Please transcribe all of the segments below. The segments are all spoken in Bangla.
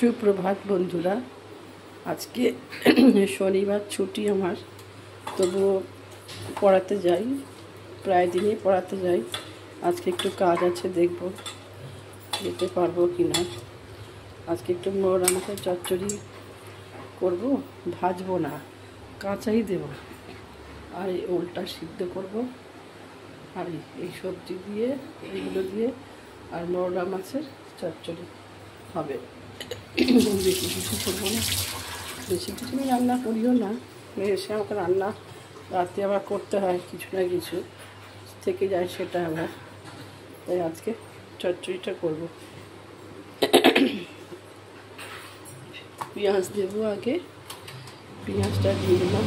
সুপ্রভাত বন্ধুরা। আজকে শনিবার ছুটি আমার, তবুও পড়াতে যাই, প্রায় দিনই পড়াতে যাই। আজকে একটু কাজ আছে, দেখব যেতে পারবো কি না। আজকে একটু মোড় আমাকে চচ্চড়ি করব, ভাজবো না, কাঁচাই দেব। আর এই ওলটা সিদ্ধ করব, আর এই সবজি দিয়ে, এইগুলো দিয়ে, আর মোরলা মাছের চচ্চড়ি হবে। বেশি কিছু করবো না, বেশি কিছু রান্না করিও না। এসে আমাকে রান্না রাতে আবার করতে হয়, কিছু না কিছু থেকে যায় সেটা আবার। তাই আজকে চচ্চড়িটা করবো। পেঁয়াজ দেবো আগে, পেঁয়াজটা দিয়ে দিলাম।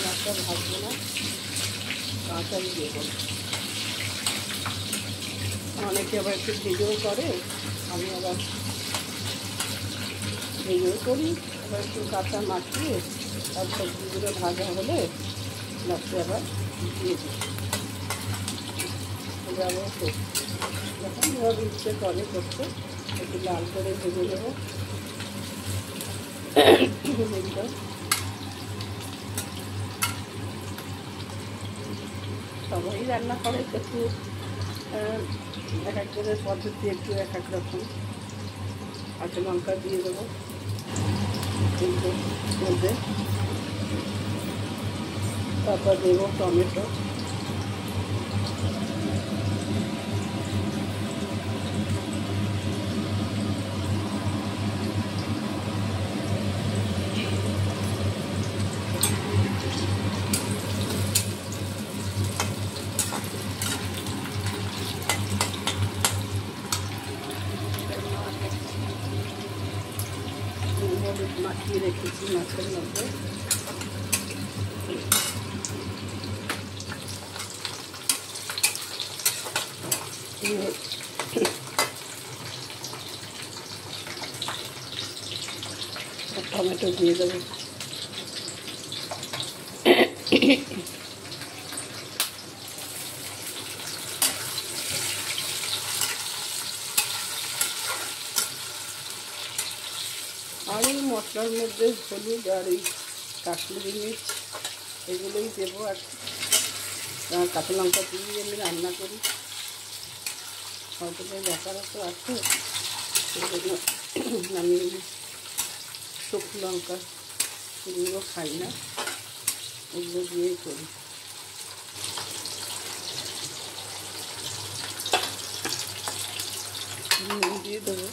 রাস্তা ভাজবো না, কাঁচাই দেবো। অনেকে আবার একটু ভিডিও করে, আমি আবার ভিডিও করি, আবার একটু কাঁচা মাখিয়ে আর সবজিগুলো ভাজা হলে লাস্টে আবার দিয়ে দিই। যাবো যখন যেভাবে ইচ্ছে করে করতে, একটু লাল করে ভেজে দেবো। সবাই রান্না করে একটু এক একজনের পদ্ধতি একটু এক এক রকম। কাঁচা লঙ্কা দিয়ে দেবো মধ্যে, তারপর দেবো টমেটো, মাখিয়ে রেখেছি মাছের মধ্যে। টমেটো দিয়ে দেবো। আর এই মশলার মধ্যে হলুদ আর এই কাশ্মীরি মির্চ এগুলোই দেবো। আর কাঁচা লঙ্কা দিয়ে আমি রান্না করি, হয়তো ব্যাপারও তো আছে, সেজন্য আমি শুকনো লঙ্কা এগুলো খাই না, এগুলো দিয়েই করি। নুন দিয়ে দেবো,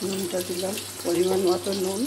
নুনটা দিলাম পরিমাণ মতো নুন।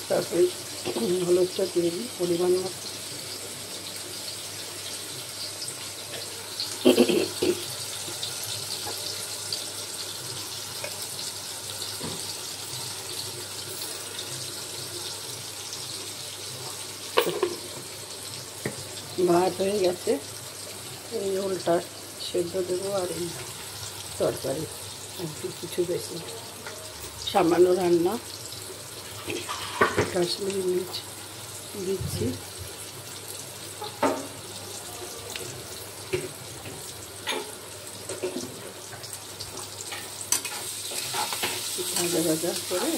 তারপরে হলুদটা দিয়ে দিই পরিমাণ মতো। ভাত হয়ে গেছে, এই ওলটা সেদ্ধ দেবো। আর এই তরকারি কিছু বেশি সামান্য রান্না, কাশ্মীরি মির্চ দিচ্ছি। ভাজা ভাজা করে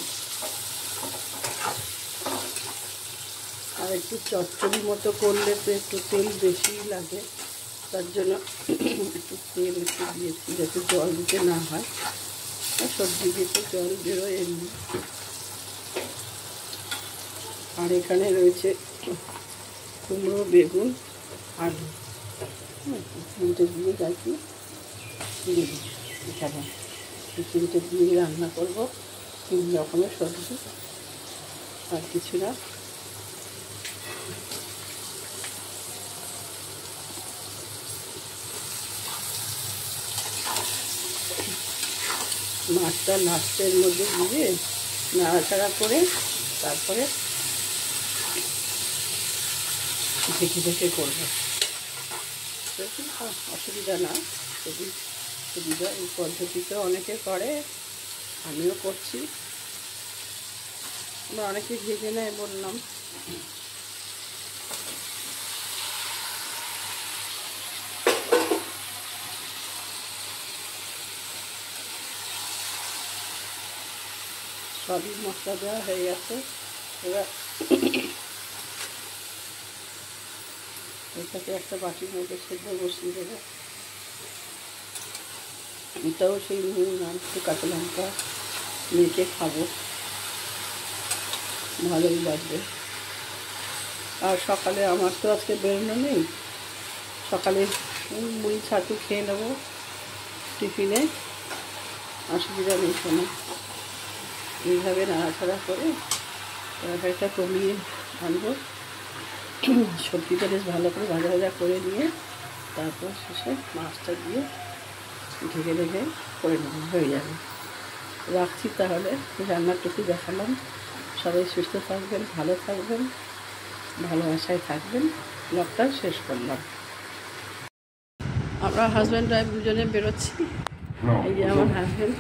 আর একটু চচ্চড়ি মতো করলে তো একটু তেল বেশি লাগে, তার জন্য একটু তেল একটু দিয়েছি যাতে জল দিতে না হয়। আর সবজি দিয়ে তো জল বেরোয় এমনি। আর এখানে রয়েছে কুমড়ো, বেগুন, আলু, তিনটে দিয়ে যাচ্ছি দিয়ে দিই। এখানে তিনটে দিয়ে রান্না করবো, 3 রকমের সবজি, আর কিছু না। মাছটা লাস্টের মধ্যে দিয়ে নাড়াচাড়া করে তারপরে ঢেকে ঢেকে করবো। অসুবিধা না, খুবই সুবিধা। এই পদ্ধতিতে অনেকে করে, আমিও করছি। আমরা অনেকে ভেজে নেয় বললাম। সবই মশলা দেওয়া হয়ে গেছে। এবার এটাকে একটা বাটির মধ্যে সেদ্ধ বসিয়ে দেবো। এটাও সেই নুন আর একটু কাঁচা লঙ্কা মেখে খাবো, ভালোই লাগবে। আর সকালে আমার তো আজকে বেরোনো নেই, সকালে মুড়ি ছাতু খেয়ে নেবো টিফিনে, অসুবিধা নেই কোনো। এইভাবে নাড়াচাড়া করে তরকারিটা কমিয়ে আনবো। সবজিটা বেশ ভালো করে ভাজা ভাজা করে নিয়ে তারপর শেষে মাছটা দিয়ে ঢেকে ঢেকে করে নেবো, হয়ে যাবে। রাখছি তাহলে, রান্নাটুকু দেখালাম। সবাই সুস্থ থাকবেন, ভালো থাকবেন, ভালোবাসায় থাকবেন। ব্লগটা শেষ করলাম। আমরা হাজব্যান্ড ওয়াইফ দুজনে বেরোচ্ছি। এই যে আমার হাজব্যান্ড,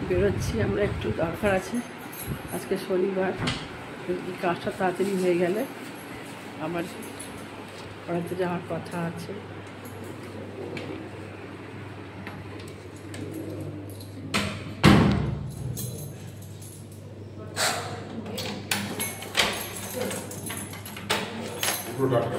বেরোচ্ছি আমরা, একটু দরকার আছে। আজকে শনিবার, এই কাজটা তাড়াতাড়ি হয়ে গেলে আমার পড়াতে যাওয়ার কথা আছে। Product